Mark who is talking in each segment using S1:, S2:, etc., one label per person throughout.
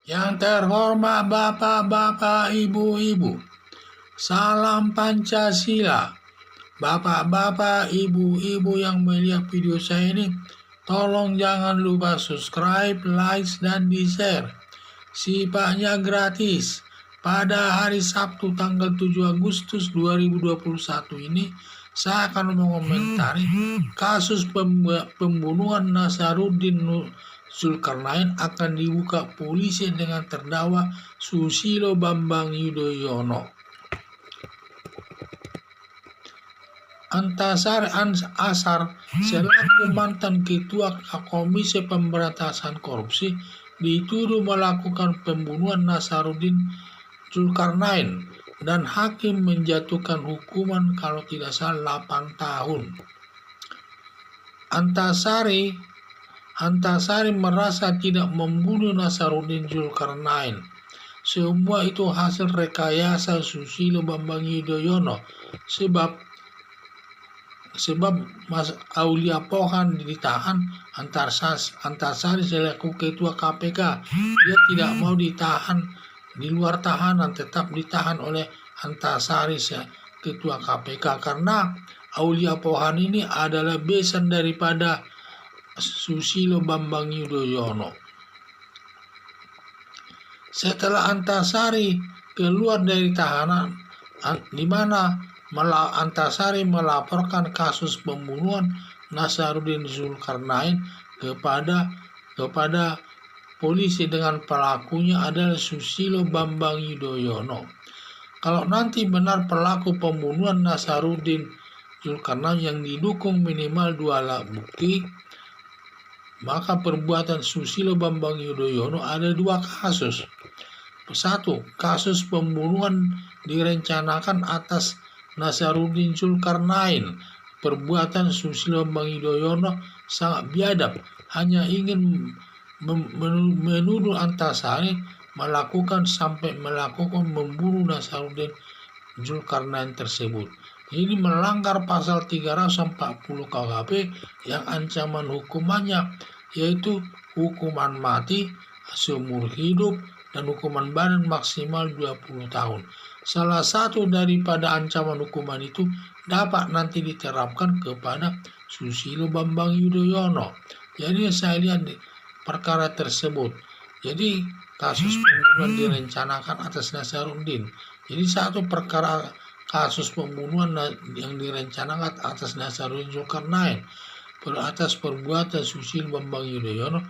S1: Yang terhormat Bapak-bapak, Ibu-ibu, salam Pancasila. Bapak-bapak, Ibu-ibu yang melihat video saya ini, tolong jangan lupa subscribe, like, dan di-share. Sifatnya gratis. Pada hari Sabtu tanggal 7 Agustus 2021 ini, saya akan mengomentari kasus pembunuhan Nasaruddin Zulkarnain akan dibuka polisi dengan terdakwa Susilo Bambang Yudhoyono. Antasari Ashar selaku mantan ketua Komisi Pemberantasan Korupsi dituduh melakukan pembunuhan Nasaruddin Zulkarnain dan hakim menjatuhkan hukuman kalau tidak salah 8 tahun. Antasari merasa tidak membunuh Nasaruddin Zulkarnain. Semua itu hasil rekayasa Susilo Bambang Yudhoyono sebab Mas Aulia Pohan ditahan, Antasari selaku ketua KPK dia tidak mau ditahan di luar tahanan, tetap ditahan oleh Antasari ketua KPK karena Aulia Pohan ini adalah besan daripada Susilo Bambang Yudhoyono. Setelah Antasari keluar dari tahanan, di mana Antasari melaporkan kasus pembunuhan Nasaruddin Zulkarnain kepada polisi dengan pelakunya adalah Susilo Bambang Yudhoyono. Kalau nanti benar pelaku pembunuhan Nasaruddin Zulkarnain yang didukung minimal 2 alat bukti, maka perbuatan Susilo Bambang Yudhoyono ada 2 kasus. 1. Kasus pembunuhan direncanakan atas Nasaruddin Zulkarnain. Perbuatan Susilo Bambang Yudhoyono sangat biadab, hanya ingin menuduh Antasari melakukan membunuh Nasaruddin Zulkarnain tersebut. Ini melanggar pasal 340 KUHP yang ancaman hukumannya yaitu hukuman mati, seumur hidup, dan hukuman badan maksimal 20 tahun. Salah satu daripada ancaman hukuman itu dapat nanti diterapkan kepada Susilo Bambang Yudhoyono. Jadi saya lihat di perkara tersebut. Jadi kasus pembunuhan direncanakan atas Nasaruddin. Jadi satu perkara kasus pembunuhan yang direncanakan atas Nasaruddin Zulkarnain atas perbuatan Susilo Bambang Yudhoyono.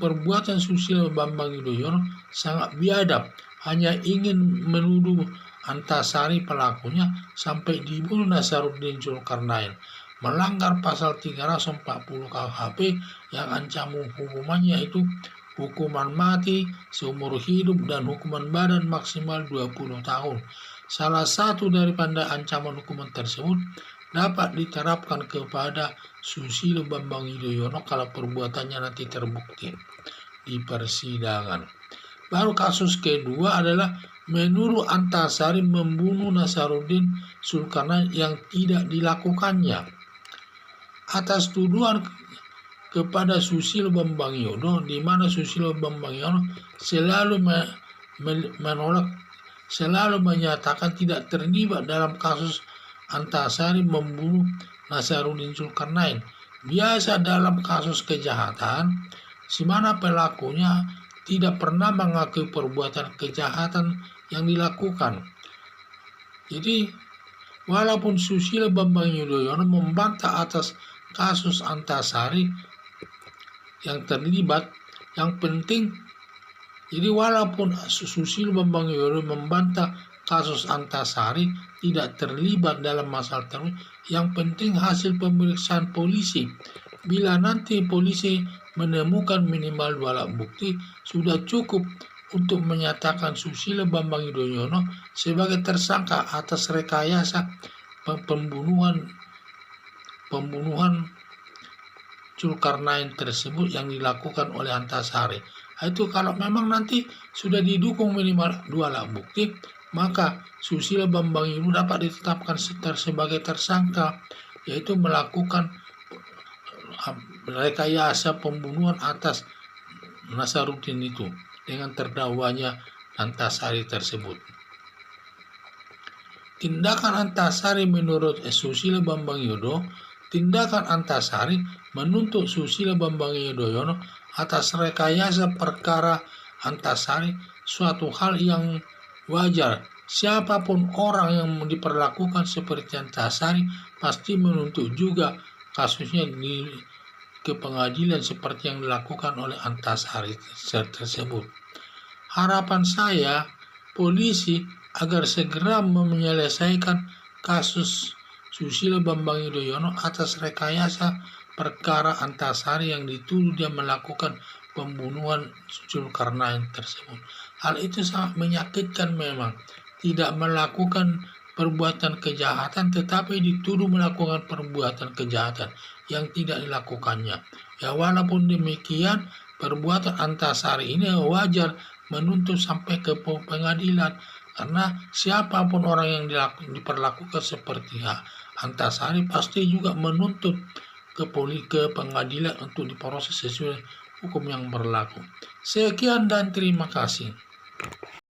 S1: Perbuatan Susilo Bambang Yudhoyono sangat biadab, hanya ingin menuduh Antasari pelakunya sampai dibunuh Nasaruddin Zulkarnain, melanggar pasal 340 KUHP yang ancaman hukumannya itu hukuman mati, seumur hidup, dan hukuman badan maksimal 20 tahun. Salah satu daripada ancaman hukuman tersebut dapat diterapkan kepada Susilo Bambang Yudhoyono kalau perbuatannya nanti terbukti di persidangan. Baru kasus kedua adalah menuduh Antasari membunuh Nasaruddin Zulkarnain yang tidak dilakukannya. Atas tuduhan kepada Susilo Bambang Yudhoyono, di mana Susilo Bambang Yudhoyono selalu menyatakan tidak terlibat dalam kasus Antasari membunuh Nasaruddin Zulkarnain. Biasa dalam kasus kejahatan, di mana pelakunya tidak pernah mengakui perbuatan kejahatan yang dilakukan. Jadi, walaupun Susilo Bambang Yudhoyono membantah atas kasus Antasari yang terlibat, yang penting, jadi walaupun Susilo Bambang Yudhoyono membantah kasus Antasari tidak terlibat dalam masalah tersebut, yang penting hasil pemeriksaan polisi. Bila nanti polisi menemukan minimal 2 alat bukti, sudah cukup untuk menyatakan Susilo Bambang Yudhoyono sebagai tersangka atas rekayasa pembunuhan Zulkarnain tersebut yang dilakukan oleh Antasari. Itu kalau memang nanti sudah didukung minimal 2 alat bukti, maka Susilo Bambang Yudhoyono dapat ditetapkan sebagai tersangka, yaitu melakukan rekayasa pembunuhan atas Nasaruddin itu dengan terdakwanya Antasari tersebut. Tindakan Antasari menurut Susilo Bambang Antasari menuntut Susilo Bambang Yudhoyono atas rekayasa perkara Antasari suatu hal yang wajar. Siapapun orang yang diperlakukan seperti Antasari pasti menuntut juga kasusnya ke pengadilan seperti yang dilakukan oleh Antasari tersebut. Harapan saya polisi agar segera menyelesaikan kasus Susilo Bambang Yudhoyono atas rekayasa perkara Antasari yang dituduh dia melakukan pembunuhan Zulkarnain tersebut. Hal itu sangat menyakitkan memang. Tidak melakukan perbuatan kejahatan tetapi dituduh melakukan perbuatan kejahatan yang tidak dilakukannya. Ya walaupun demikian perbuatan Antasari ini wajar menuntut sampai ke pengadilan. Karena siapapun orang yang diperlakukan seperti Antasari pasti juga menuntut ke pengadilan untuk diproses sesuai hukum yang berlaku. Sekian dan terima kasih.